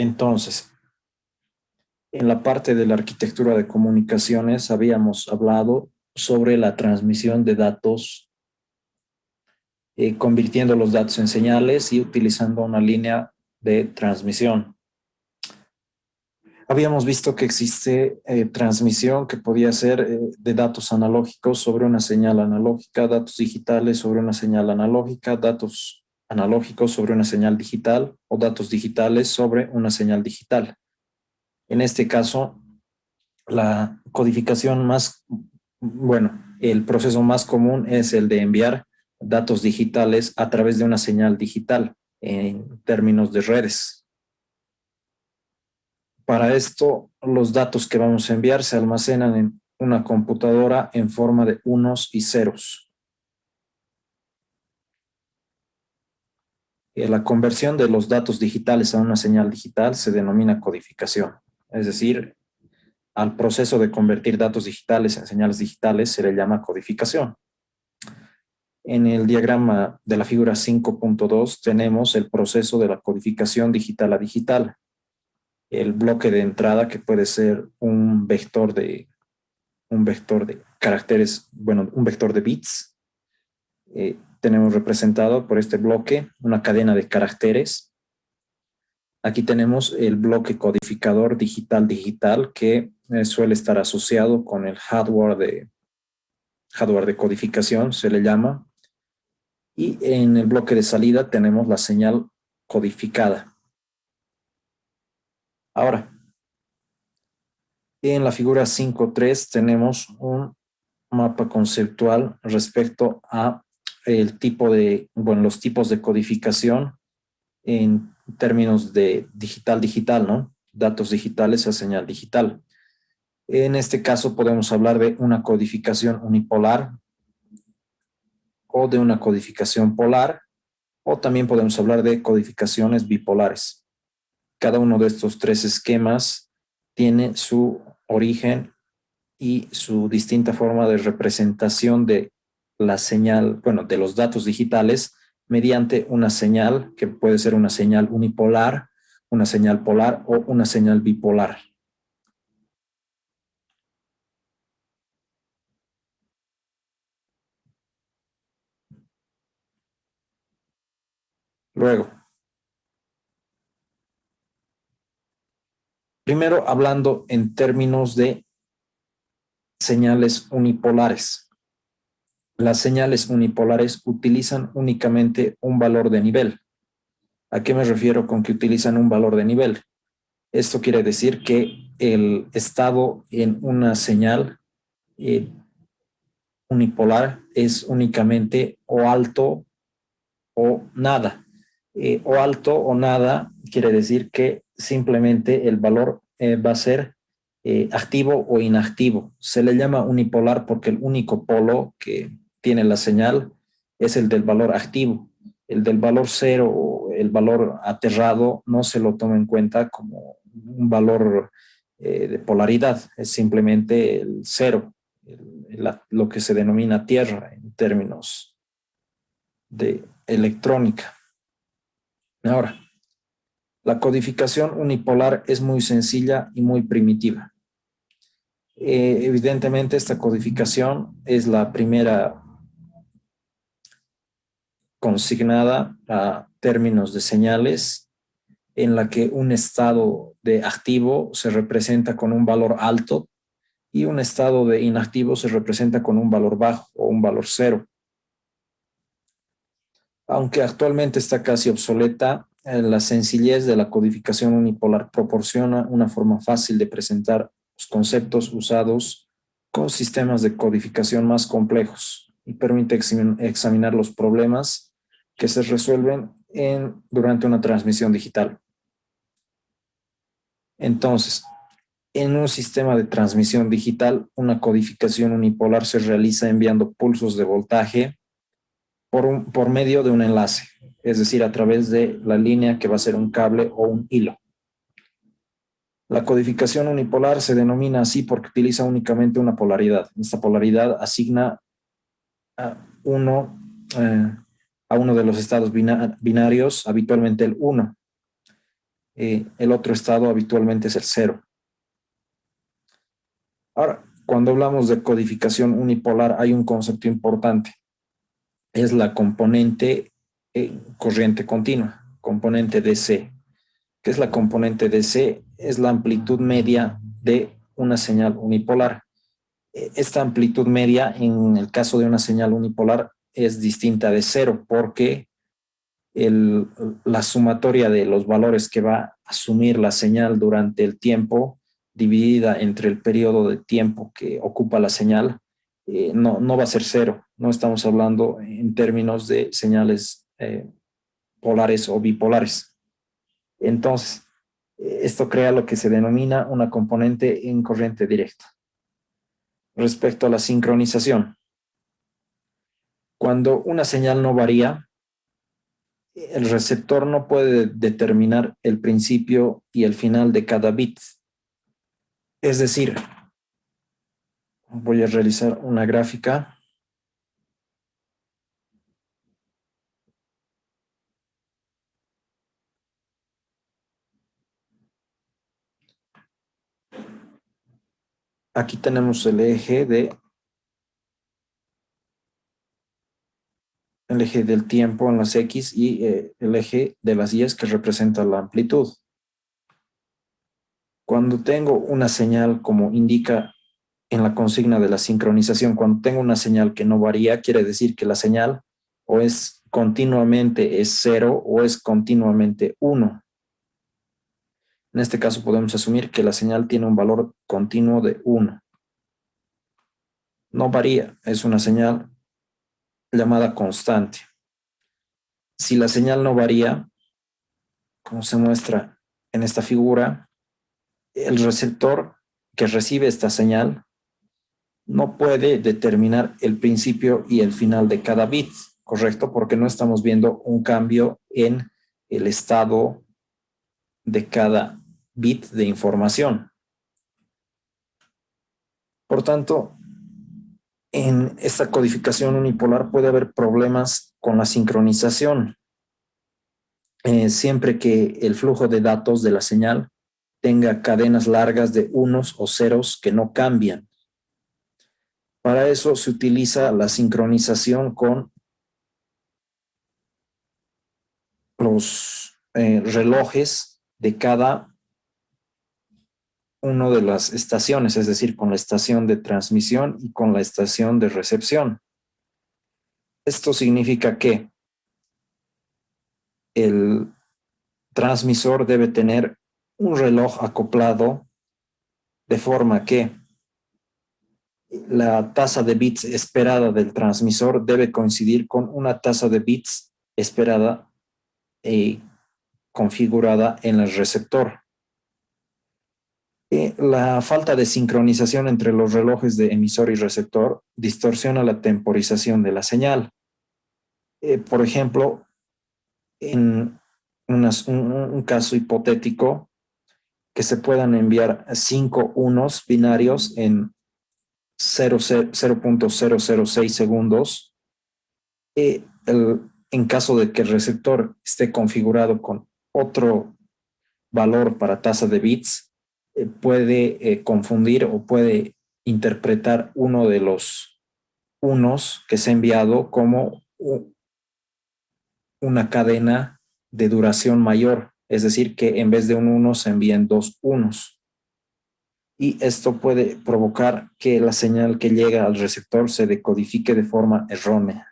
Entonces, en la parte de la arquitectura de comunicaciones habíamos hablado sobre la transmisión de datos, convirtiendo los datos en señales y utilizando una línea de transmisión. Habíamos visto que existe transmisión que podía ser de datos analógicos sobre una señal analógica, datos digitales sobre una señal analógica, datos analógicos sobre una señal digital o datos digitales sobre una señal digital. En este caso, la codificación más, bueno, el proceso más común es el de enviar datos digitales a través de una señal digital en términos de redes. Para esto, los datos que vamos a enviar se almacenan en una computadora en forma de unos y ceros. La conversión de los datos digitales a una señal digital se denomina codificación. Es decir, al proceso de convertir datos digitales en señales digitales se le llama codificación. En el diagrama de la figura 5.2 tenemos el proceso de la codificación digital a digital. El bloque de entrada, que puede ser un vector de caracteres, bueno, un vector de bits. Tenemos representado por este bloque una cadena de caracteres. Aquí tenemos el bloque codificador digital que suele estar asociado con el hardware de codificación, se le llama. Y en el bloque de salida tenemos la señal codificada. Ahora, en la figura 5.3 tenemos un mapa conceptual respecto a los tipos de codificación en términos de digital, ¿no? Datos digitales a señal digital. En este caso podemos hablar de una codificación unipolar o de una codificación polar, o también podemos hablar de codificaciones bipolares. Cada uno de estos tres esquemas tiene su origen y su distinta forma de representación de la señal, bueno, de los datos digitales mediante una señal que puede ser una señal unipolar, una señal polar o una señal bipolar. Luego, primero hablando en términos de señales unipolares. Las señales unipolares utilizan únicamente un valor de nivel. ¿A qué me refiero con que utilizan un valor de nivel? Esto quiere decir que el estado en una señal unipolar es únicamente o alto o nada. O alto o nada quiere decir que simplemente el valor va a ser activo o inactivo. Se le llama unipolar porque el único polo que tiene la señal es el del valor activo. El del valor cero o el valor aterrado no se lo toma en cuenta como un valor de polaridad, es simplemente el cero, lo que se denomina tierra en términos de electrónica. Ahora, la codificación unipolar es muy sencilla y muy primitiva. Evidentemente, esta codificación es la primera consignada a términos de señales en la que un estado de activo se representa con un valor alto y un estado de inactivo se representa con un valor bajo o un valor cero. Aunque actualmente está casi obsoleta, la sencillez de la codificación unipolar proporciona una forma fácil de presentar los conceptos usados con sistemas de codificación más complejos y permite examinar los problemas que se resuelven durante una transmisión digital. Entonces, en un sistema de transmisión digital, una codificación unipolar se realiza enviando pulsos de voltaje por medio de un enlace, es decir, a través de la línea que va a ser un cable o un hilo. La codificación unipolar se denomina así porque utiliza únicamente una polaridad. Esta polaridad asigna a uno, a uno de los estados binarios, habitualmente el 1. el otro estado habitualmente es el 0. Ahora, cuando hablamos de codificación unipolar, hay un concepto importante. Es la componente corriente continua, componente DC. ¿Qué es la componente DC? Es la amplitud media de una señal unipolar. Esta amplitud media, en el caso de una señal unipolar, es distinta de 0 porque la sumatoria de los valores que va a asumir la señal durante el tiempo, dividida entre el periodo de tiempo que ocupa la señal, no va a ser 0. No estamos hablando en términos de señales polares o bipolares. Entonces, esto crea lo que se denomina una componente en corriente directa. Respecto a la sincronización, cuando una señal no varía, el receptor no puede determinar el principio y el final de cada bit. Es decir, voy a realizar una gráfica. Aquí tenemos el eje del tiempo en las X y el eje de las Y que representa la amplitud. Cuando tengo una señal, como indica en la consigna de la sincronización, cuando tengo una señal que no varía, quiere decir que la señal o es continuamente es 0 o es continuamente 1. En este caso podemos asumir que la señal tiene un valor continuo de 1. No varía, es una señal llamada constante. Si la señal no varía, como se muestra en esta figura, el receptor que recibe esta señal no puede determinar el principio y el final de cada bit, ¿correcto? Porque no estamos viendo un cambio en el estado de cada bit de información. Por tanto, en esta codificación unipolar puede haber problemas con la sincronización, siempre que el flujo de datos de la señal tenga cadenas largas de unos o ceros que no cambian. Para eso se utiliza la sincronización con los relojes de cada una de las estaciones, es decir, con la estación de transmisión y con la estación de recepción. Esto significa que el transmisor debe tener un reloj acoplado de forma que la tasa de bits esperada del transmisor debe coincidir con una tasa de bits esperada y configurada en el receptor. La falta de sincronización entre los relojes de emisor y receptor distorsiona la temporización de la señal. Por ejemplo, en un caso hipotético, que se puedan enviar 5 unos binarios en 0.006 segundos, en caso de que el receptor esté configurado con otro valor para tasa de bits, puede confundir o puede interpretar uno de los unos que se ha enviado como una cadena de duración mayor, es decir, que en vez de un 1 se envíen 2 unos. Y esto puede provocar que la señal que llega al receptor se decodifique de forma errónea.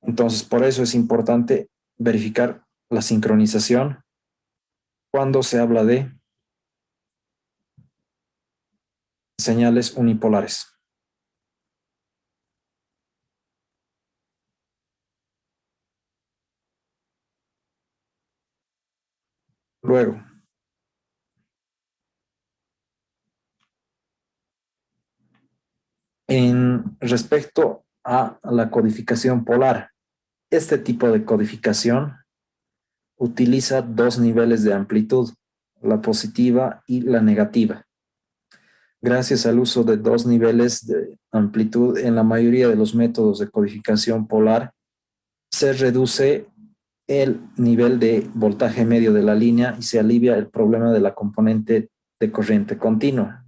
Entonces, por eso es importante verificar la sincronización cuando se habla de señales unipolares. Luego, en respecto a la codificación polar, este tipo de codificación utiliza dos niveles de amplitud, la positiva y la negativa. Gracias al uso de dos niveles de amplitud en la mayoría de los métodos de codificación polar, se reduce el nivel de voltaje medio de la línea y se alivia el problema de la componente de corriente continua.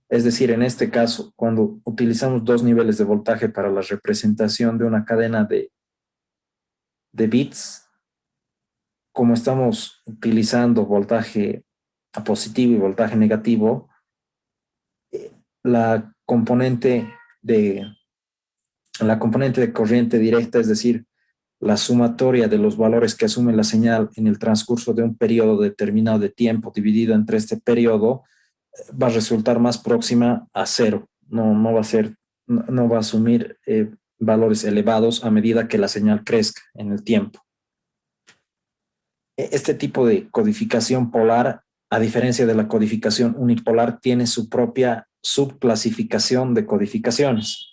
Es decir, en este caso, cuando utilizamos dos niveles de voltaje para la representación de una cadena de bits, como estamos utilizando voltaje positivo y voltaje negativo, la componente de, la componente de corriente directa, es decir, la sumatoria de los valores que asume la señal en el transcurso de un periodo determinado de tiempo dividido entre este periodo, va a resultar más próxima a cero. No va a ser, no va a asumir valores elevados a medida que la señal crezca en el tiempo. Este tipo de codificación polar, a diferencia de la codificación unipolar, tiene su propia subclasificación de codificaciones.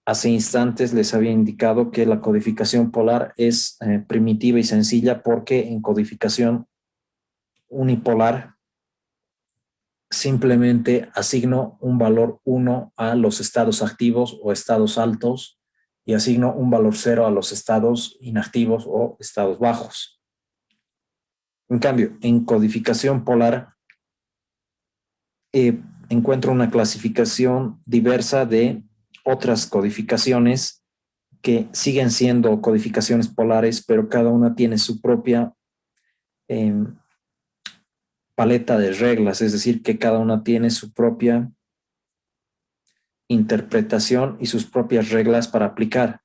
Hace instantes les había indicado que la codificación polar es primitiva y sencilla porque en codificación unipolar simplemente asigno un valor 1 a los estados activos o estados altos y asigno un valor 0 a los estados inactivos o estados bajos. En cambio, en codificación polar encuentro una clasificación diversa de otras codificaciones que siguen siendo codificaciones polares, pero cada una tiene su propia paleta de reglas, es decir, que cada una tiene su propia interpretación y sus propias reglas para aplicar.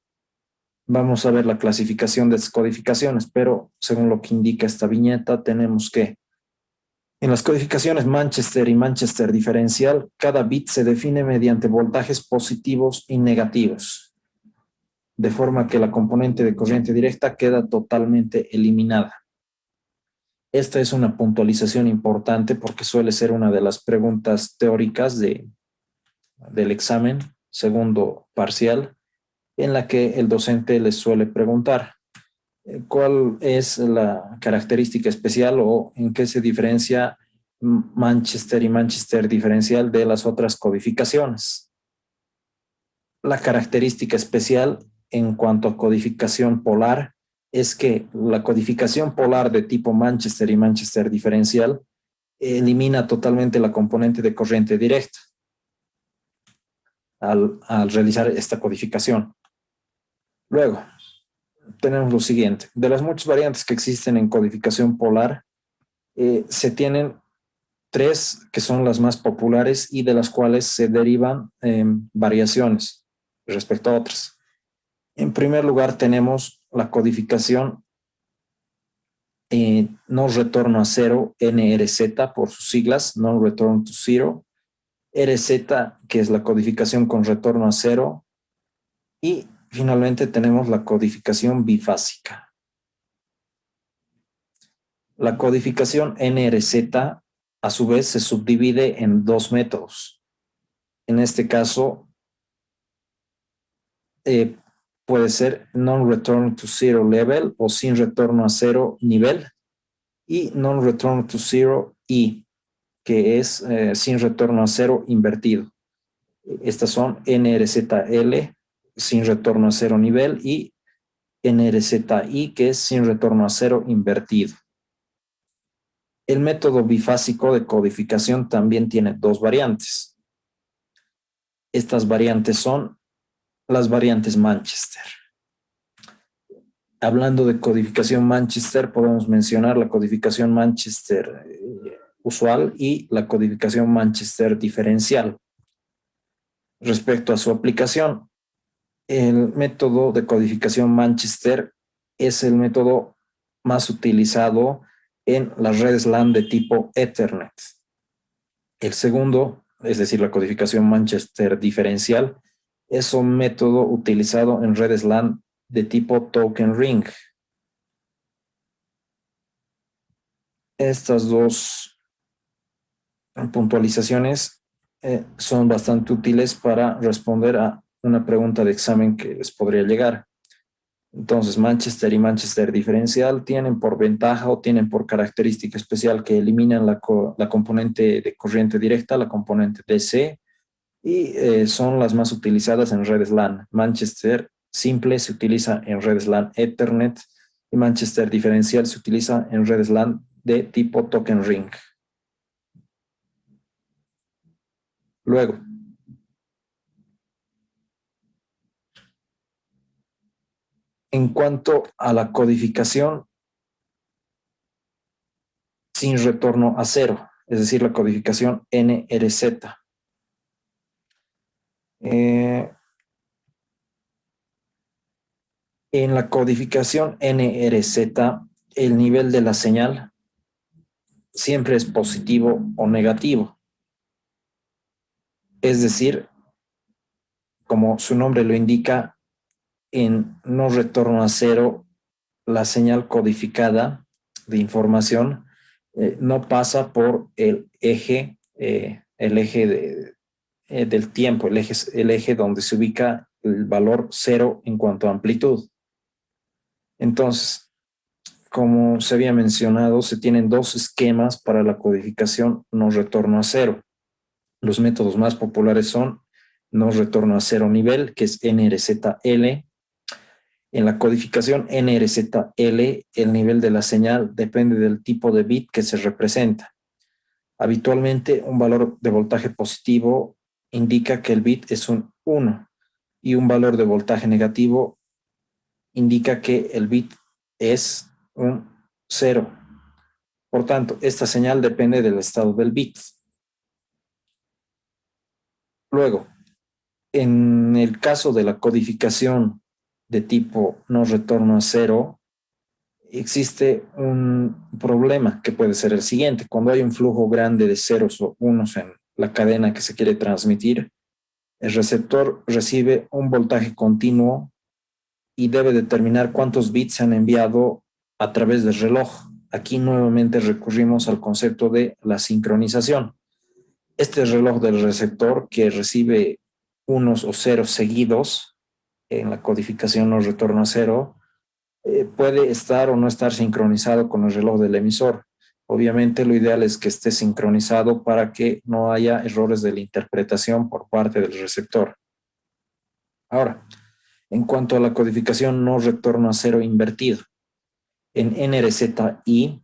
Vamos a ver la clasificación de codificaciones, pero según lo que indica esta viñeta, tenemos que en las codificaciones Manchester y Manchester diferencial, cada bit se define mediante voltajes positivos y negativos, de forma que la componente de corriente directa queda totalmente eliminada. Esta es una puntualización importante porque suele ser una de las preguntas teóricas del examen segundo parcial, en la que el docente les suele preguntar cuál es la característica especial o en qué se diferencia Manchester y Manchester diferencial de las otras codificaciones. La característica especial en cuanto a codificación polar es que la codificación polar de tipo Manchester y Manchester diferencial elimina totalmente la componente de corriente directa al realizar esta codificación. Luego, tenemos lo siguiente. De las muchas variantes que existen en codificación polar, se tienen tres que son las más populares y de las cuales se derivan variaciones respecto a otras. En primer lugar, tenemos la codificación no retorno a cero, NRZ por sus siglas, no return to zero, RZ, que es la codificación con retorno a cero, y finalmente tenemos la codificación bifásica. La codificación NRZ, a su vez, se subdivide en dos métodos. En este caso, puede ser non-return to zero level o sin retorno a cero nivel y non-return to zero I, que es sin retorno a cero invertido. Estas son NRZL, sin retorno a cero nivel, y NRZI, que es sin retorno a cero invertido. El método bifásico de codificación también tiene dos variantes. Estas variantes son las variantes Manchester. Hablando de codificación Manchester, podemos mencionar la codificación Manchester usual y la codificación Manchester diferencial. Respecto a su aplicación, el método de codificación Manchester es el método más utilizado en las redes LAN de tipo Ethernet. El segundo, es decir, la codificación Manchester diferencial, es un método utilizado en redes LAN de tipo Token Ring. Estas dos puntualizaciones son bastante útiles para responder a una pregunta de examen que les podría llegar. Entonces, Manchester y Manchester diferencial tienen por ventaja o tienen por característica especial que eliminan la componente de corriente directa, la componente DC, y son las más utilizadas en redes LAN. Manchester simple se utiliza en redes LAN Ethernet y Manchester diferencial se utiliza en redes LAN de tipo token ring. Luego, en cuanto a la codificación sin retorno a cero, es decir, la codificación NRZ. En la codificación NRZ, el nivel de la señal siempre es positivo o negativo. Es decir, como su nombre lo indica, en no retorno a cero, la señal codificada de información no pasa por el eje del tiempo, el eje donde se ubica el valor cero en cuanto a amplitud. Entonces, como se había mencionado, se tienen dos esquemas para la codificación no retorno a cero. Los métodos más populares son no retorno a cero nivel, que es NRZL. En la codificación NRZL, el nivel de la señal depende del tipo de bit que se representa. Habitualmente, un valor de voltaje positivo indica que el bit es un 1 y un valor de voltaje negativo indica que el bit es un 0. Por tanto, esta señal depende del estado del bit. Luego, en el caso de la codificación de tipo no retorno a cero, existe un problema que puede ser el siguiente. Cuando hay un flujo grande de ceros o unos en la cadena que se quiere transmitir, el receptor recibe un voltaje continuo y debe determinar cuántos bits se han enviado a través del reloj. Aquí nuevamente recurrimos al concepto de la sincronización. Este reloj del receptor que recibe unos o ceros seguidos en la codificación no retorno a cero, puede estar o no estar sincronizado con el reloj del emisor. Obviamente lo ideal es que esté sincronizado para que no haya errores de la interpretación por parte del receptor. Ahora, en cuanto a la codificación no retorno a cero invertido, en NRZI,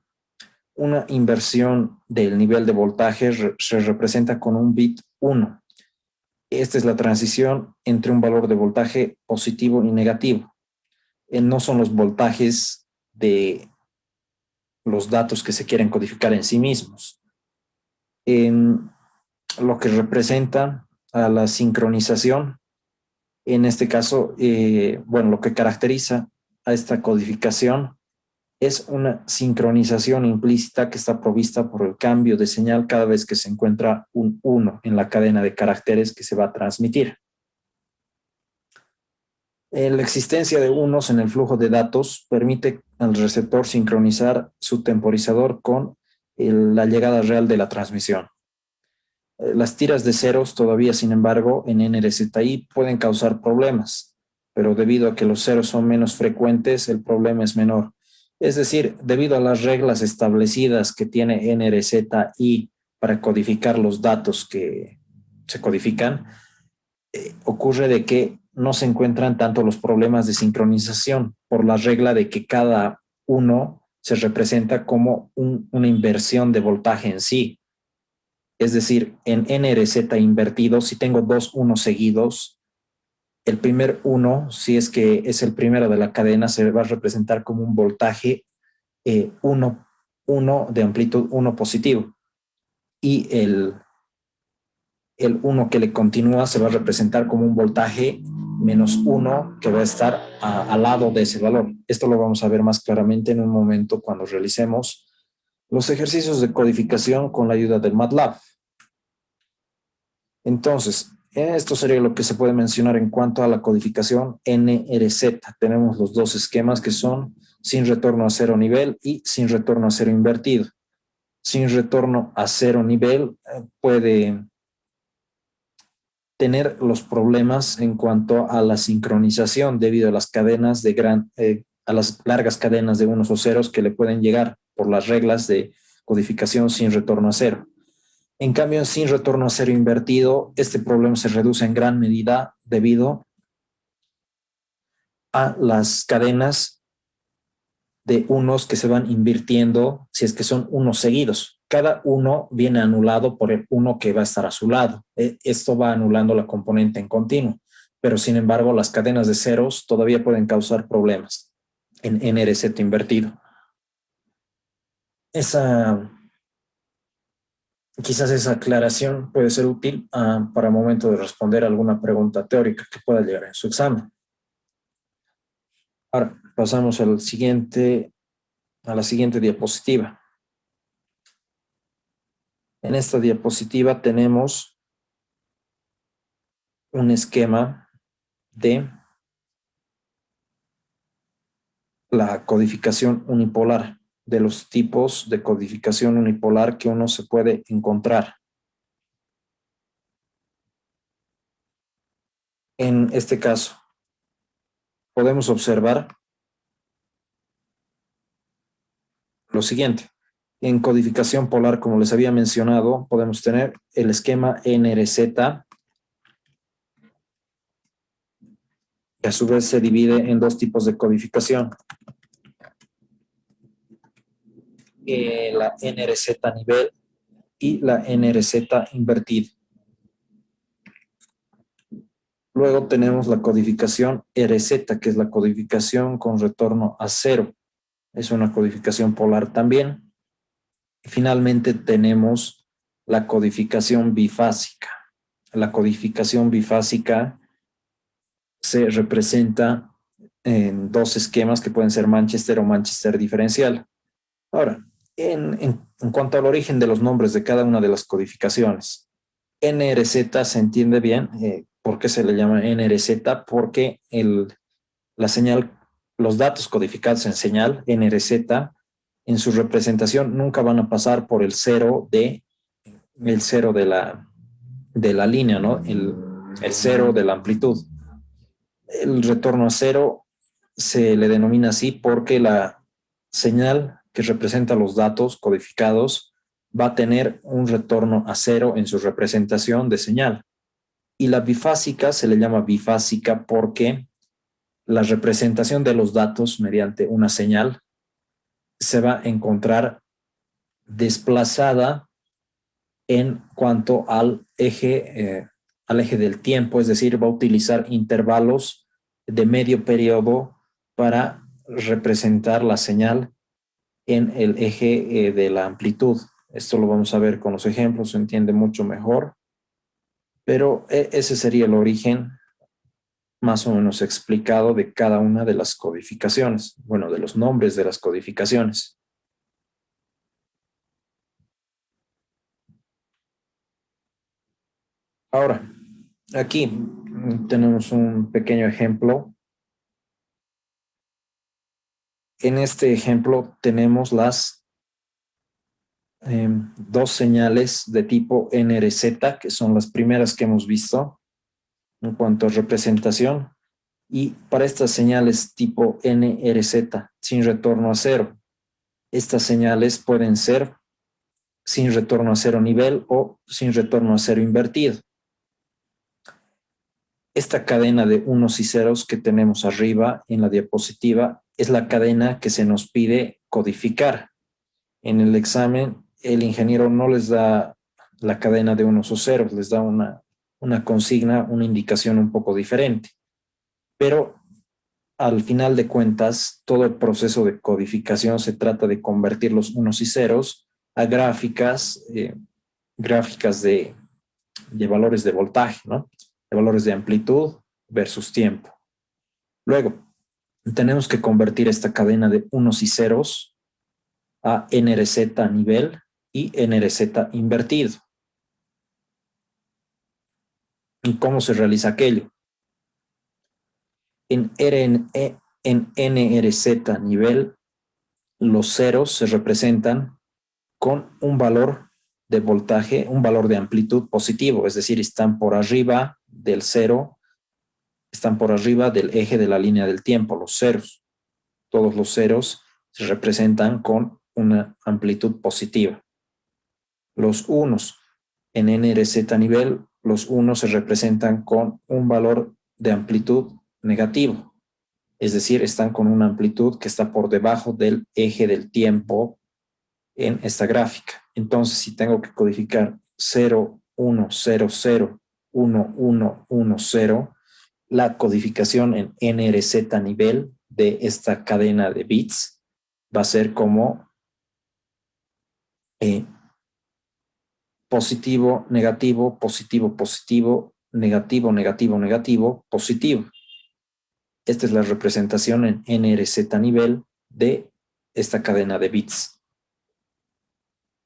una inversión del nivel de voltaje se representa con un bit 1. Esta es la transición entre un valor de voltaje positivo y negativo. No son los voltajes de los datos que se quieren codificar en sí mismos. En lo que representa a la sincronización, en este caso, lo que caracteriza a esta codificación es una sincronización implícita que está provista por el cambio de señal cada vez que se encuentra un 1 en la cadena de caracteres que se va a transmitir. La existencia de unos en el flujo de datos permite al receptor sincronizar su temporizador con la llegada real de la transmisión. Las tiras de ceros todavía, sin embargo, en NRZI pueden causar problemas, pero debido a que los ceros son menos frecuentes, el problema es menor. Es decir, debido a las reglas establecidas que tiene NRZI para codificar los datos que se codifican, ocurre de que no se encuentran tanto los problemas de sincronización por la regla de que cada uno se representa como una inversión de voltaje en sí. Es decir, en NRZ invertido, si tengo dos unos seguidos, el primer uno, si es que es el primero de la cadena, se va a representar como un voltaje 1 de amplitud 1 positivo. Y el 1 que le continúa se va a representar como un voltaje -1 que va a estar al lado de ese valor. Esto lo vamos a ver más claramente en un momento cuando realicemos los ejercicios de codificación con la ayuda del MATLAB. Entonces, esto sería lo que se puede mencionar en cuanto a la codificación NRZ. Tenemos los dos esquemas que son sin retorno a cero nivel y sin retorno a cero invertido. Sin retorno a cero nivel puede tener los problemas en cuanto a la sincronización debido a las cadenas a las largas cadenas de unos o ceros que le pueden llegar por las reglas de codificación sin retorno a cero. En cambio, sin retorno a cero invertido, este problema se reduce en gran medida debido a las cadenas de unos que se van invirtiendo si es que son unos seguidos. Cada uno viene anulado por el uno que va a estar a su lado. Esto va anulando la componente en continuo, pero sin embargo las cadenas de ceros todavía pueden causar problemas en NRZ invertido. Quizás esa aclaración puede ser útil para el momento de responder alguna pregunta teórica que pueda llegar en su examen. Ahora, pasamos a la siguiente diapositiva. En esta diapositiva tenemos un esquema de la codificación unipolar, de los tipos de codificación unipolar que uno se puede encontrar. En este caso, podemos observar lo siguiente. En codificación polar, como les había mencionado, podemos tener el esquema NRZ, que a su vez se divide en dos tipos de codificación. La NRZ nivel y la NRZ invertida. Luego tenemos la codificación RZ, que es la codificación con retorno a cero. Es una codificación polar también. Y finalmente tenemos la codificación bifásica. La codificación bifásica se representa en dos esquemas que pueden ser Manchester o Manchester diferencial. Ahora, en cuanto al origen de los nombres de cada una de las codificaciones, NRZ se entiende bien. ¿Por qué se le llama NRZ? Porque la señal, los datos codificados en señal NRZ, en su representación nunca van a pasar por el cero de la línea, ¿no? El cero de la amplitud. El retorno a cero se le denomina así porque la señal que representa los datos codificados va a tener un retorno a cero en su representación de señal. Y la bifásica se le llama bifásica porque la representación de los datos mediante una señal se va a encontrar desplazada en cuanto al eje del tiempo, es decir, va a utilizar intervalos de medio periodo para representar la señal en el eje de la amplitud. Esto lo vamos a ver con los ejemplos, se entiende mucho mejor, pero ese sería el origen más o menos explicado de cada una de las codificaciones, bueno, de los nombres de las codificaciones. Ahora, aquí tenemos un pequeño ejemplo. En este ejemplo tenemos las dos señales de tipo NRZ, que son las primeras que hemos visto en cuanto a representación. Y para estas señales tipo NRZ sin retorno a cero, estas señales pueden ser sin retorno a cero nivel o sin retorno a cero invertido. Esta cadena de unos y ceros que tenemos arriba en la diapositiva es la cadena que se nos pide codificar. En el examen, el ingeniero no les da la cadena de unos o ceros, les da una consigna, una indicación un poco diferente. Pero al final de cuentas, todo el proceso de codificación se trata de convertir los unos y ceros a gráficas de valores de voltaje, ¿no? De valores de amplitud versus tiempo. Luego, tenemos que convertir esta cadena de unos y ceros a NRZ a nivel y NRZ invertido. ¿Y cómo se realiza aquello? En NRZ nivel, los ceros se representan con un valor de voltaje, un valor de amplitud positivo, es decir, están por arriba del cero, están por arriba del eje de la línea del tiempo, los ceros. Todos los ceros se representan con una amplitud positiva. Los unos en NRZ nivel, los unos se representan con un valor de amplitud negativo. Es decir, están con una amplitud que está por debajo del eje del tiempo en esta gráfica. Entonces, si tengo que codificar 0, 1, 0, 0, 1, 1, 1, 0, la codificación en NRZ nivel de esta cadena de bits va a ser como positivo, negativo, positivo, positivo, negativo, negativo, negativo, positivo. Esta es la representación en NRZ nivel de esta cadena de bits.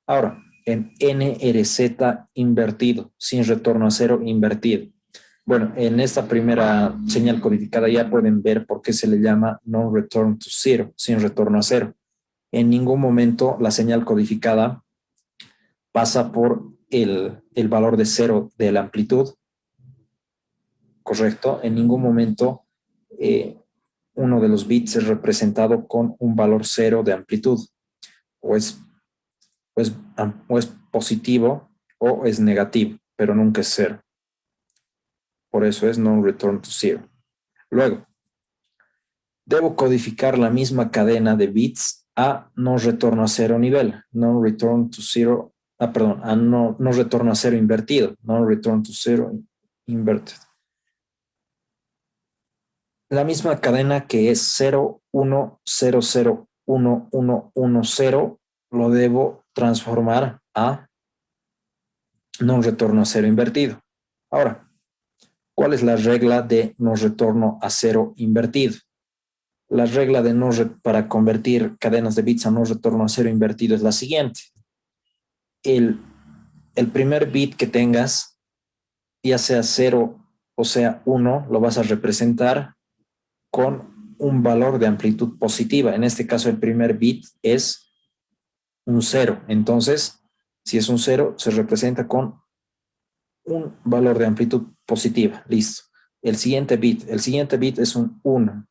Ahora, en NRZ invertido, sin retorno a cero invertido. Bueno, en esta primera señal codificada ya pueden ver por qué se le llama no return to zero, sin retorno a cero. En ningún momento la señal codificada pasa por el valor de cero de la amplitud, ¿correcto? En ningún momento uno de los bits es representado con un valor cero de amplitud. O es, o es positivo o es negativo, pero nunca es cero. Por eso es no return to zero. Luego, debo codificar la misma cadena de bits a no retorno a cero nivel, no return to zero, perdón, a no retorno a cero invertido, no return to zero inverted. La misma cadena que es 0, 1, 0, 0, 1, 1, 1, 0, lo debo transformar a no retorno a cero invertido. Ahora, ¿cuál es la regla de no retorno a cero invertido? La regla de para convertir cadenas de bits a no retorno a cero invertido es la siguiente. El primer bit que tengas, ya sea 0 o sea 1, lo vas a representar con un valor de amplitud positiva. En este caso, el primer bit es un 0. Entonces, si es un 0, se representa con un valor de amplitud positiva. Listo. El siguiente bit es un 1.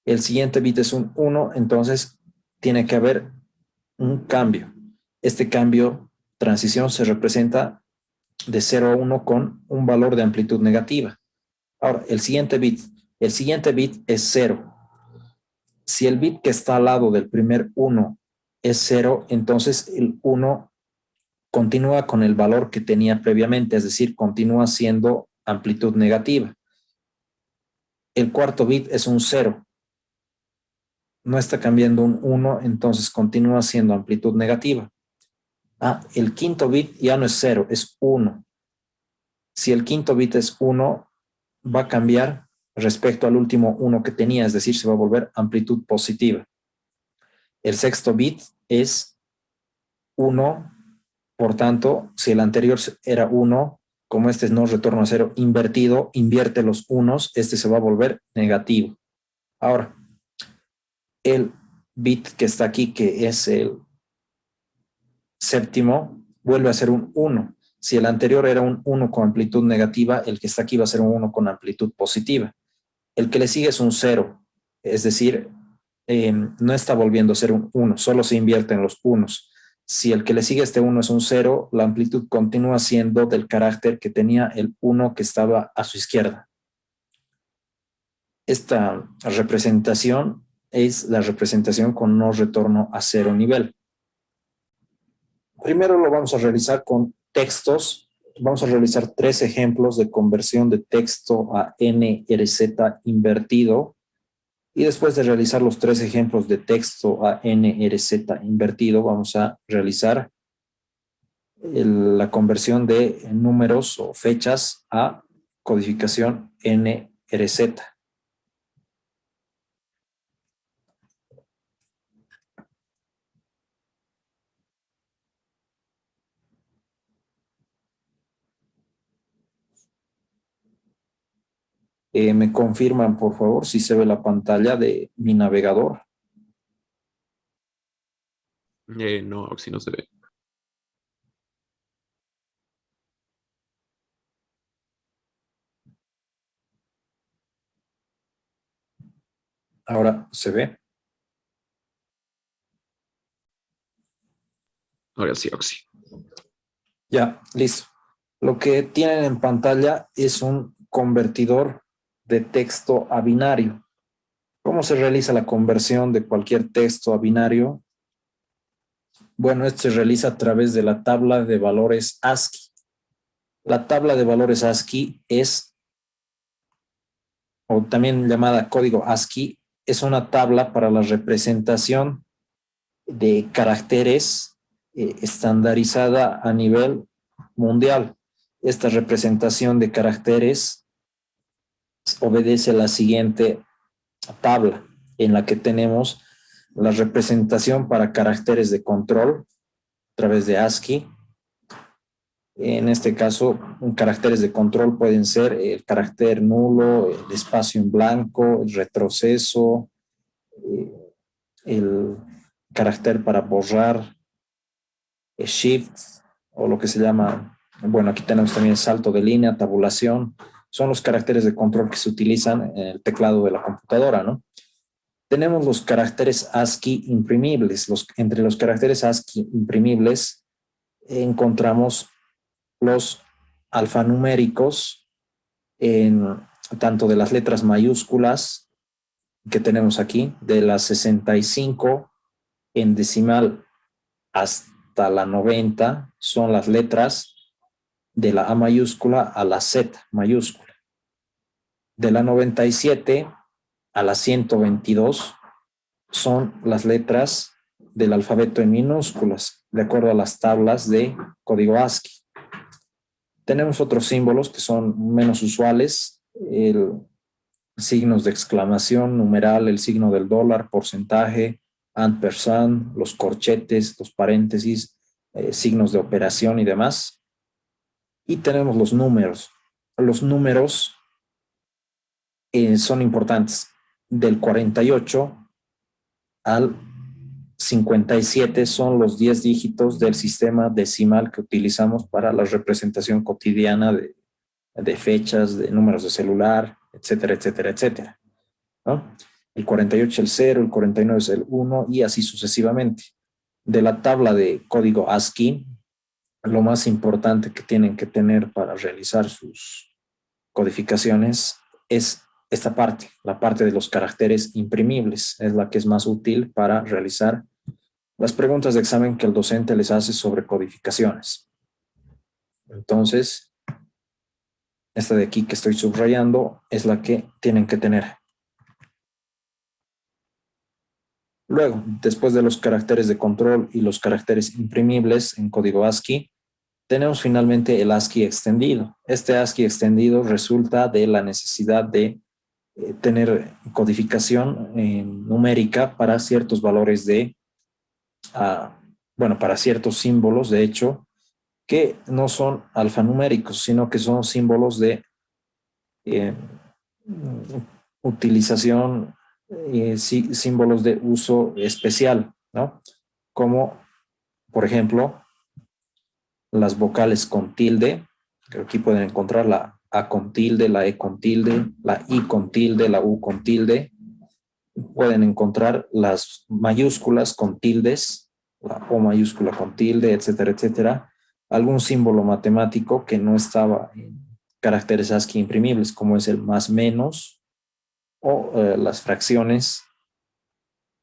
El siguiente bit es un 1, entonces tiene que haber un cambio. Este cambio, transición, se representa de 0 a 1 con un valor de amplitud negativa. Ahora, el siguiente bit es 0. Si el bit que está al lado del primer 1 es 0, entonces el 1 continúa con el valor que tenía previamente, es decir, continúa siendo amplitud negativa. El cuarto bit es un 0. No está cambiando un 1, entonces continúa siendo amplitud negativa. El quinto bit ya no es 0, es 1. Si el quinto bit es 1, va a cambiar respecto al último 1 que tenía, es decir, se va a volver amplitud positiva. El sexto bit es 1, por tanto, si el anterior era 1, como este es no retorno a 0 invertido, invierte los unos, este se va a volver negativo. Ahora, el bit que está aquí, que es el séptimo, vuelve a ser un 1. Si el anterior era un 1 con amplitud negativa, el que está aquí va a ser un 1 con amplitud positiva. El que le sigue es un 0, es decir, no está volviendo a ser un 1, solo se invierten los unos. Si el que le sigue este 1 es un 0, la amplitud continúa siendo del carácter que tenía el 1 que estaba a su izquierda. Esta representación es la representación con no retorno a cero nivel. Primero lo vamos a realizar con textos. Vamos a realizar 3 ejemplos de conversión de texto a NRZ invertido. Y después de realizar los 3 ejemplos de texto a NRZ invertido, vamos a realizar la conversión de números o fechas a codificación NRZ. ¿Me confirman, por favor, si se ve la pantalla de mi navegador? No, si no se ve. Ahora se ve. Ahora sí, Oxy. Ya, listo. Lo que tienen en pantalla es un convertidor de texto a binario. ¿Cómo se realiza la conversión de cualquier texto a binario? Bueno, esto se realiza a través de la tabla de valores ASCII. La tabla de valores ASCII es, o también llamada código ASCII, es una tabla para la representación de caracteres estandarizada a nivel mundial. Esta representación de caracteres obedece la siguiente tabla en la que tenemos la representación para caracteres de control a través de ASCII. En este caso, caracteres de control pueden ser el carácter nulo, el espacio en blanco, el retroceso, el carácter para borrar, el shift o lo que se llama, bueno, aquí tenemos también salto de línea, tabulación. Son los caracteres de control que se utilizan en el teclado de la computadora, ¿no? Tenemos los caracteres ASCII imprimibles. Entre los caracteres ASCII imprimibles encontramos los alfanuméricos, tanto de las letras mayúsculas que tenemos aquí, de las 65 en decimal hasta la 90, son las letras de la A mayúscula a la Z mayúscula. De la 97 a la 122 son las letras del alfabeto en minúsculas, de acuerdo a las tablas de código ASCII. Tenemos otros símbolos que son menos usuales, signos de exclamación, numeral, el signo del dólar, porcentaje, ampersand, los corchetes, los paréntesis, signos de operación y demás. Y tenemos los números. Los números son importantes. Del 48 al 57 son los 10 dígitos del sistema decimal que utilizamos para la representación cotidiana de fechas, de números de celular, etcétera, etcétera, etcétera, ¿no? El 48 el 0, el 49 es el 1 y así sucesivamente. De la tabla de código ASCII, lo más importante que tienen que tener para realizar sus codificaciones es esta parte, la parte de los caracteres imprimibles, es la que es más útil para realizar las preguntas de examen que el docente les hace sobre codificaciones. Entonces, esta de aquí que estoy subrayando es la que tienen que tener. Luego, después de los caracteres de control y los caracteres imprimibles en código ASCII, tenemos finalmente el ASCII extendido. Este ASCII extendido resulta de la necesidad de tener codificación numérica para ciertos valores bueno, para ciertos símbolos, de hecho, que no son alfanuméricos, sino que son símbolos de eh, utilización, símbolos de uso especial, ¿no? Como, por ejemplo, las vocales con tilde, que aquí pueden encontrar la A con tilde, la E con tilde, la I con tilde, la U con tilde. Pueden encontrar las mayúsculas con tildes, la O mayúscula con tilde, etcétera, etcétera. Algún símbolo matemático que no estaba en caracteres ASCII imprimibles, como es el más menos o las fracciones.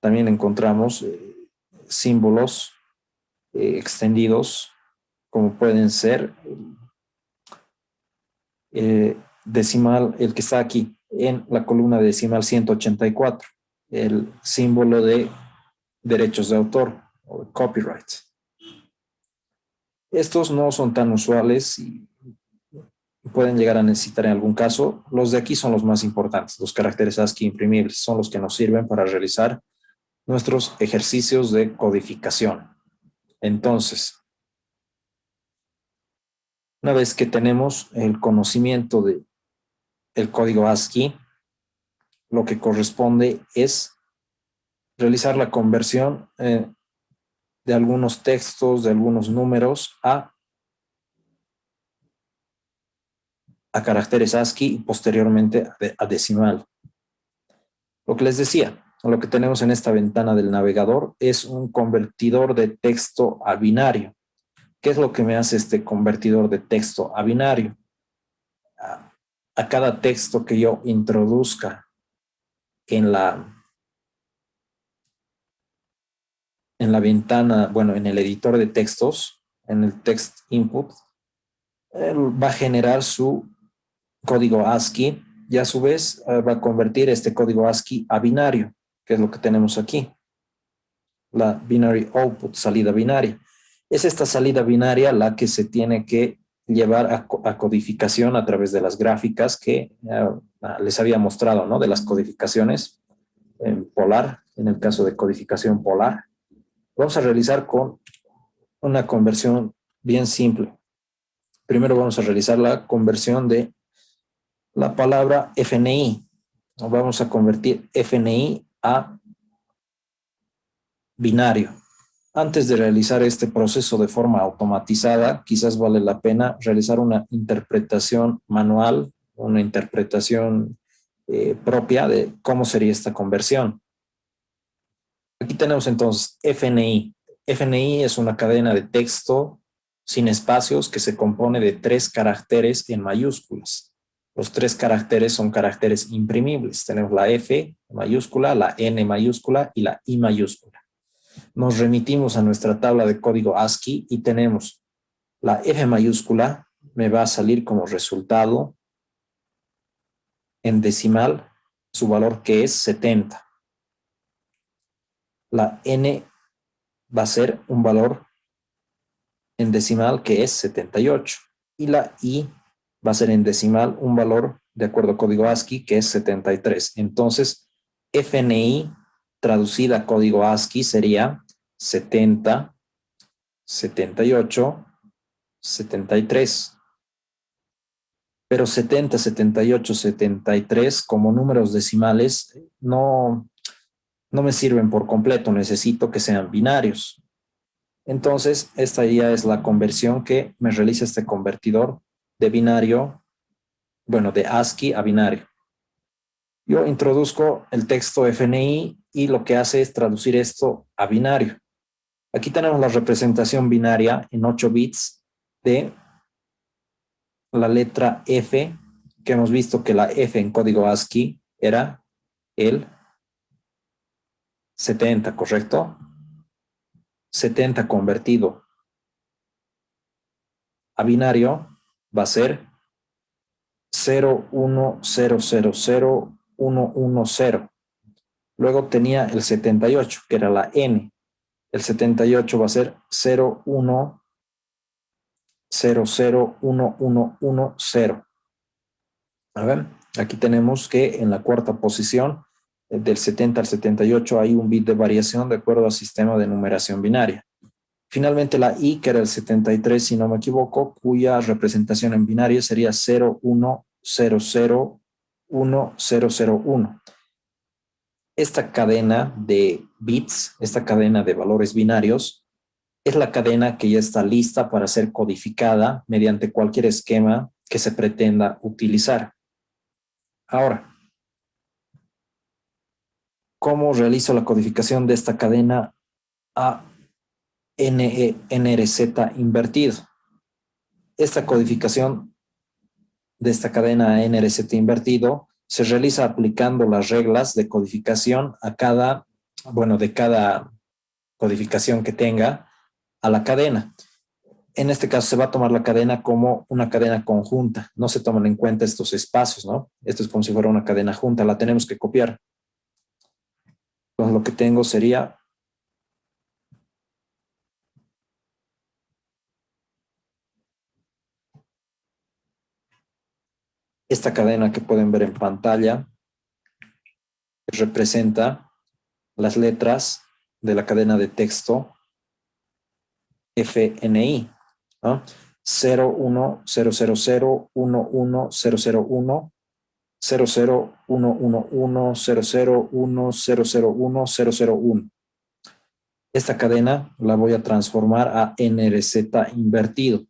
También encontramos símbolos extendidos, como pueden ser decimal, el que está aquí en la columna decimal 184, el símbolo de derechos de autor o copyright. Estos no son tan usuales y pueden llegar a necesitar en algún caso. Los de aquí son los más importantes. Los caracteres ASCII imprimibles son los que nos sirven para realizar nuestros ejercicios de codificación. Entonces, una vez que tenemos el conocimiento del código ASCII, lo que corresponde es realizar la conversión de algunos textos, de algunos números a caracteres ASCII y posteriormente a decimal. Lo que les decía, lo que tenemos en esta ventana del navegador es un convertidor de texto a binario. ¿Qué es lo que me hace este convertidor de texto a binario? A cada texto que yo introduzca en la ventana, bueno, en el editor de textos, en el text input, él va a generar su código ASCII y a su vez va a convertir este código ASCII a binario, que es lo que tenemos aquí, la binary output, salida binaria. Es esta salida binaria la que se tiene que llevar a codificación a través de las gráficas que les había mostrado, ¿no? De las codificaciones en polar, en el caso de codificación polar. Vamos a realizar con una conversión bien simple. Primero vamos a realizar la conversión de la palabra FNI. Vamos a convertir FNI a binario. Antes de realizar este proceso de forma automatizada, quizás vale la pena realizar una interpretación manual, una interpretación propia de cómo sería esta conversión. Aquí tenemos entonces FNI. FNI es una cadena de texto sin espacios que se compone de 3 caracteres en mayúsculas. Los 3 caracteres son caracteres imprimibles. Tenemos la F mayúscula, la N mayúscula y la I mayúscula. Nos remitimos a nuestra tabla de código ASCII y tenemos la F mayúscula, me va a salir como resultado en decimal su valor que es 70. La N va a ser un valor en decimal que es 78 y la I va a ser en decimal un valor de acuerdo a código ASCII que es 73. Entonces, FNI traducida a código ASCII sería 70, 78, 73. Pero 70, 78, 73 como números decimales no me sirven por completo, necesito que sean binarios. Entonces, esta ya es la conversión que me realiza este convertidor de binario, bueno, de ASCII a binario. Yo introduzco el texto FNI y lo que hace es traducir esto a binario. Aquí tenemos la representación binaria en 8 bits de la letra F, que hemos visto que la F en código ASCII era el 70, ¿correcto? 70 convertido a binario va a ser 010000110. Luego tenía el 78, que era la N. El 78 va a ser 0100111. A ver, aquí tenemos que en la cuarta posición, del 70 al 78, hay un bit de variación de acuerdo al sistema de numeración binaria. Finalmente la I, que era el 73, si no me equivoco, cuya representación en binario sería 0100101. Esta cadena de bits, esta cadena de valores binarios, es la cadena que ya está lista para ser codificada mediante cualquier esquema que se pretenda utilizar. Ahora, ¿cómo realizo la codificación de esta cadena a NRZ invertido? Esta codificación de esta cadena a NRZ invertido se realiza aplicando las reglas de codificación a cada, bueno, de cada codificación que tenga a la cadena. En este caso se va a tomar la cadena como una cadena conjunta. No se toman en cuenta estos espacios, ¿no? Esto es como si fuera una cadena junta, la tenemos que copiar. Entonces lo que tengo sería esta cadena que pueden ver en pantalla, que representa las letras de la cadena de texto FNI, ¿no? 01000110001, 00111001001. Esta cadena la voy a transformar a NRZ invertido.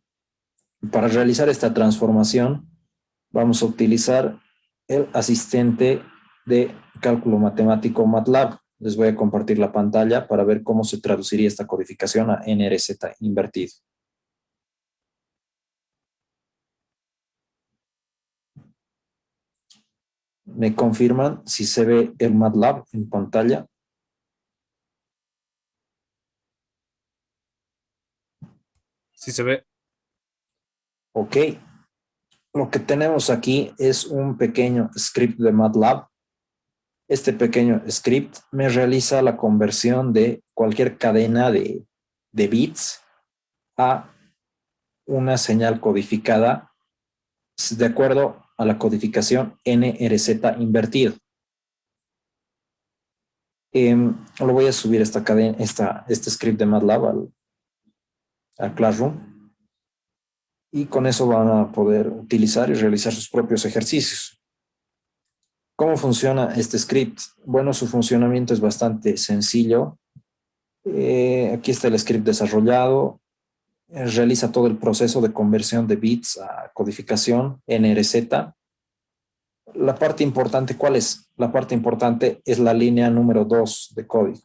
Para realizar esta transformación vamos a utilizar el asistente de cálculo matemático MATLAB. Les voy a compartir la pantalla para ver cómo se traduciría esta codificación a NRZ invertido. ¿Me confirman si se ve el MATLAB en pantalla? Sí se ve. Ok. Lo que tenemos aquí es un pequeño script de MATLAB. Este pequeño script me realiza la conversión de cualquier cadena de bits a una señal codificada de acuerdo a la codificación NRZ invertido. Lo voy a subir esta cadena, este script de MATLAB al Classroom, y con eso van a poder utilizar y realizar sus propios ejercicios. ¿Cómo funciona este script? Bueno, su funcionamiento es bastante sencillo. Aquí está el script desarrollado. Realiza todo el proceso de conversión de bits a codificación NRZ. La parte importante, ¿cuál es? La parte importante es la línea número 2 de código.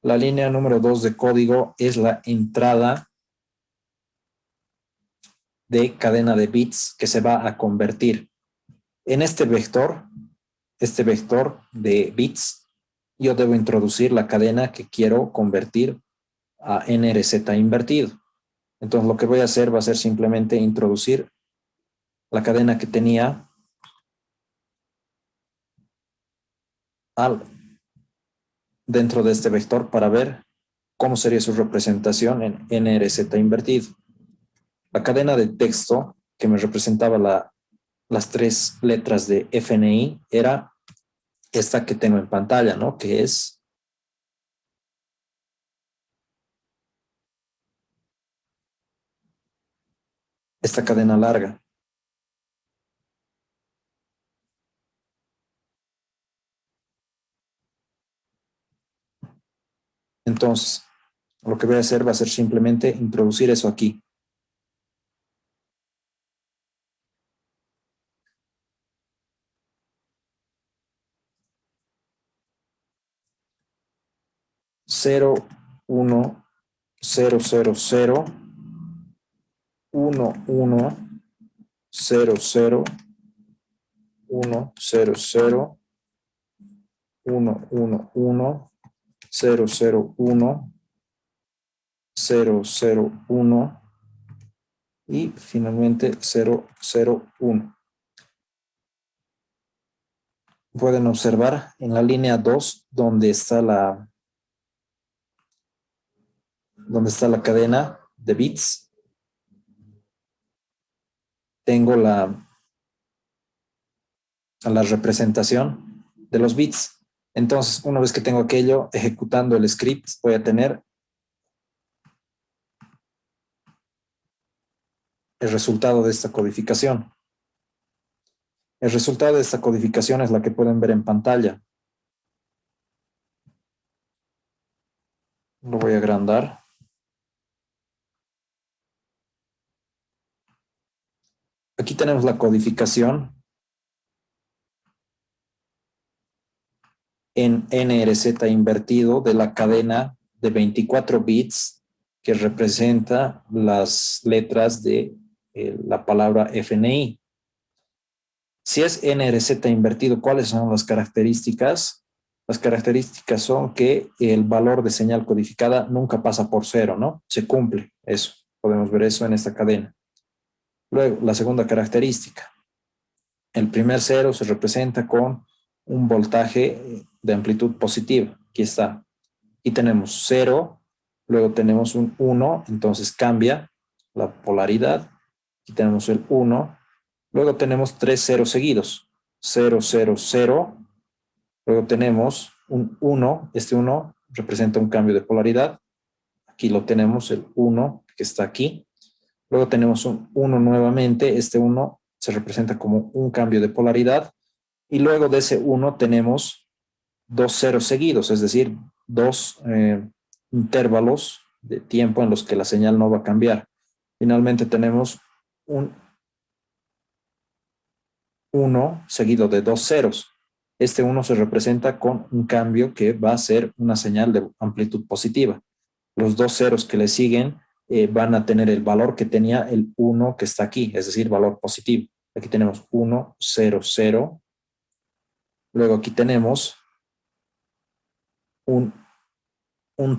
La línea número 2 de código es la entrada de cadena de bits que se va a convertir. En este vector de bits, yo debo introducir la cadena que quiero convertir a NRZ invertido. Entonces lo que voy a hacer va a ser simplemente introducir la cadena que tenía dentro de este vector para ver cómo sería su representación en NRZ invertido. La cadena de texto que me representaba las 3 letras de FNI era esta que tengo en pantalla, ¿no? Que es esta cadena larga. Entonces, lo que voy a hacer va a ser simplemente introducir eso aquí. Cero, uno, cero, cero, cero, uno, uno, cero, cero, uno, cero, cero, uno, uno, uno, cero, cero, uno, cero, cero, uno y finalmente 001. Pueden observar en la línea 2 donde está la cadena de bits. Tengo la representación de los bits. Entonces, una vez que tengo aquello ejecutando el script, voy a tener el resultado de esta codificación. El resultado de esta codificación es la que pueden ver en pantalla. Lo voy a agrandar. Aquí tenemos la codificación en NRZ invertido de la cadena de 24 bits que representa las letras de la palabra FNI. Si es NRZ invertido, ¿cuáles son las características? Las características son que el valor de señal codificada nunca pasa por 0, ¿no? Se cumple eso. Podemos ver eso en esta cadena. Luego, la segunda característica. El primer 0 se representa con un voltaje de amplitud positiva. Aquí está. Aquí tenemos 0, luego tenemos un 1, entonces cambia la polaridad. Aquí tenemos el 1, luego tenemos 3 ceros seguidos. 0, 0, 0. Luego tenemos un 1, este 1 representa un cambio de polaridad. Aquí lo tenemos, el 1 que está aquí. Luego tenemos un 1 nuevamente, este 1 se representa como un cambio de polaridad. Y luego de ese 1 tenemos 2 ceros seguidos, es decir, 2 intervalos de tiempo en los que la señal no va a cambiar. Finalmente tenemos un 1 seguido de 2 ceros. Este 1 se representa con un cambio que va a ser una señal de amplitud positiva. Los 2 ceros que le siguen van a tener el valor que tenía el 1 que está aquí, es decir, valor positivo. Aquí tenemos 1, 0, 0, Luego aquí tenemos un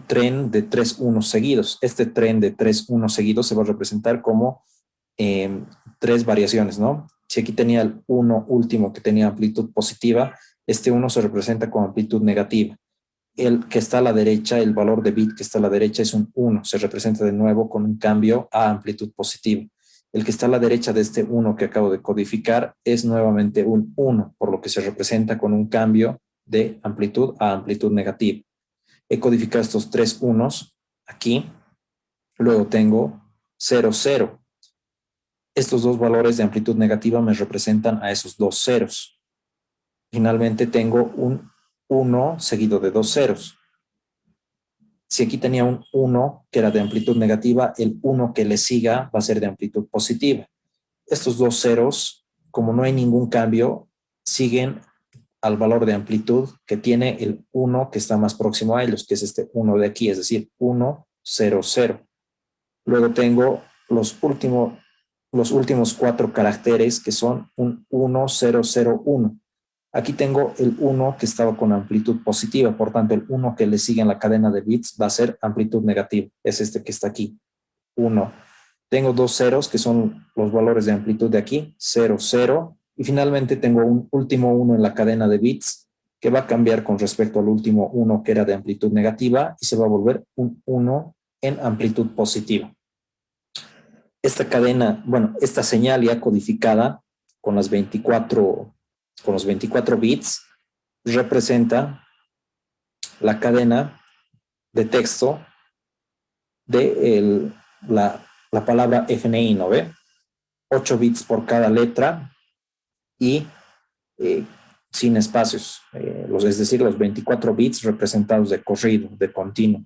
tren de 3 unos seguidos. Este tren de 3 unos seguidos se va a representar como 3 variaciones, ¿no? Si aquí tenía el 1 último que tenía amplitud positiva, este 1 se representa con amplitud negativa. El que está a la derecha, el valor de bit que está a la derecha es un 1, se representa de nuevo con un cambio a amplitud positiva. El que está a la derecha de este 1 que acabo de codificar es nuevamente un 1, por lo que se representa con un cambio de amplitud a amplitud negativa. He codificado estos 3 unos aquí, luego tengo 0, 0. Estos dos valores de amplitud negativa me representan a esos dos ceros. Finalmente tengo un 1 seguido de 2 ceros. Si aquí tenía un 1 que era de amplitud negativa, el 1 que le siga va a ser de amplitud positiva. Estos dos ceros, como no hay ningún cambio, siguen al valor de amplitud que tiene el 1 que está más próximo a ellos, que es este 1 de aquí, es decir, 1, 0, 0. Luego tengo los últimos 4 caracteres que son un 1, 0, 0, 1. Aquí tengo el 1 que estaba con amplitud positiva, por tanto el 1 que le sigue en la cadena de bits va a ser amplitud negativa, es este que está aquí, 1. Tengo dos ceros que son los valores de amplitud de aquí, 0, 0, y finalmente tengo un último 1 en la cadena de bits que va a cambiar con respecto al último 1 que era de amplitud negativa y se va a volver un 1 en amplitud positiva. Esta cadena, bueno, esta señal ya codificada con los 24 bits representa la cadena de texto de la palabra FNI, ¿no ve? 8 bits por cada letra y sin espacios, es decir, los 24 bits representados de corrido, de continuo.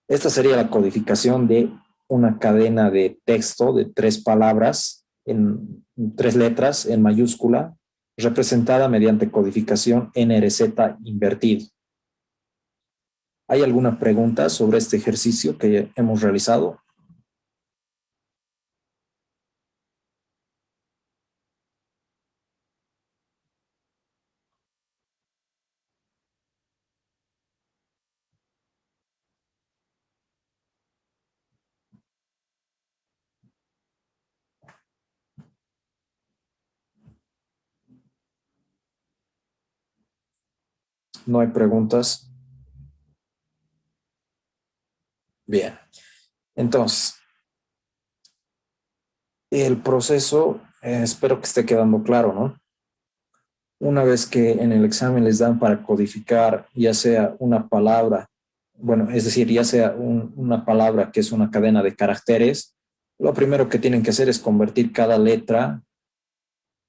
Esta sería la codificación de una cadena de texto de 3 palabras, en 3 letras en mayúscula, representada mediante codificación NRZ invertido. ¿Hay alguna pregunta sobre este ejercicio que hemos realizado? ¿No hay preguntas? Bien. Entonces, el proceso, espero que esté quedando claro, ¿no? Una vez que en el examen les dan para codificar ya sea una palabra, bueno, es decir, ya sea una palabra que es una cadena de caracteres, lo primero que tienen que hacer es convertir cada letra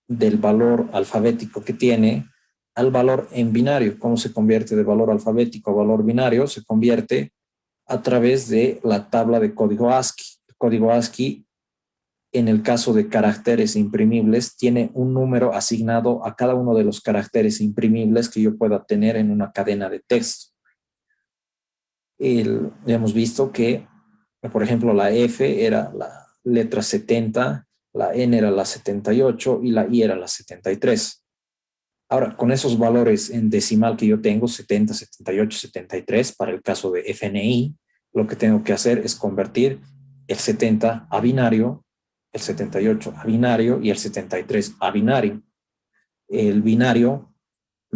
del valor alfabético que tiene al valor en binario. ¿Cómo se convierte de valor alfabético a valor binario? Se convierte a través de la tabla de código ASCII. El código ASCII, en el caso de caracteres imprimibles, tiene un número asignado a cada uno de los caracteres imprimibles que yo pueda tener en una cadena de texto. Ya hemos visto que, por ejemplo, la F era la letra 70, la N era la 78 y la I era la 73. Ahora, con esos valores en decimal que yo tengo, 70, 78, 73, para el caso de FNI, lo que tengo que hacer es convertir el 70 a binario, el 78 a binario y el 73 a binario. El binario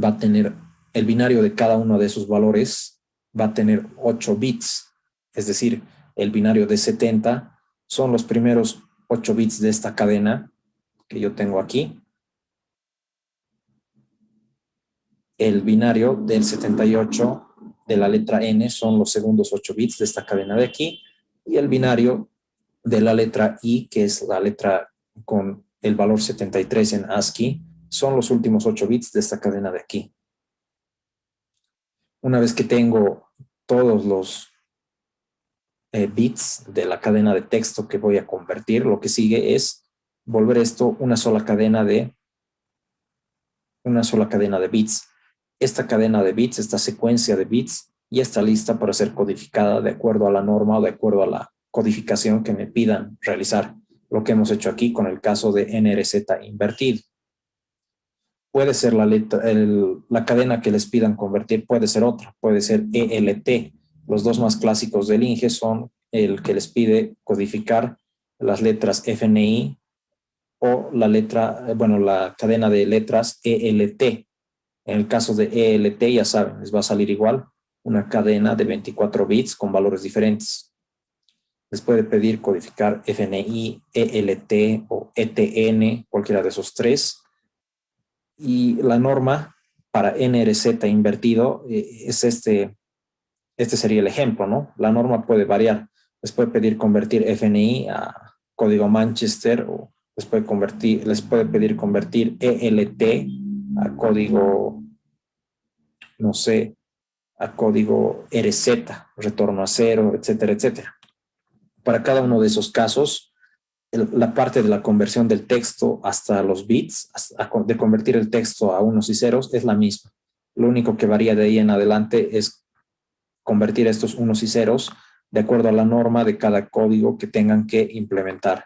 va a tener, el binario de cada uno de esos valores va a tener 8 bits, es decir, el binario de 70 son los primeros 8 bits de esta cadena que yo tengo aquí. El binario del 78 de la letra N son los segundos 8 bits de esta cadena de aquí, y el binario de la letra I, que es la letra con el valor 73 en ASCII, son los últimos 8 bits de esta cadena de aquí. Una vez que tengo todos los bits de la cadena de texto que voy a convertir, lo que sigue es volver esto una sola cadena de bits. Esta cadena de bits, esta secuencia de bits, ya está lista para ser codificada de acuerdo a la norma o de acuerdo a la codificación que me pidan realizar. Lo que hemos hecho aquí con el caso de NRZ invertido. puede ser la letra, la cadena que les pidan convertir, puede ser otra, puede ser ELT. Los dos más clásicos del INGE son el que les pide codificar las letras FNI o la letra, bueno, la cadena de letras ELT. En el caso de ELT, ya saben, les va a salir igual una cadena de 24 bits con valores diferentes. Les puede pedir codificar FNI, ELT o ETN, cualquiera de esos tres. Y la norma para NRZ invertido es este sería el ejemplo, ¿no? La norma puede variar. Les puede pedir convertir FNI a código Manchester o les puede pedir convertir ELT a código, no sé, a código RZ, retorno a cero, etcétera, etcétera. Para cada uno de esos casos, la parte de la conversión del texto hasta los bits, de convertir el texto a unos y ceros, es la misma. Lo único que varía de ahí en adelante es convertir estos unos y ceros de acuerdo a la norma de cada código que tengan que implementar.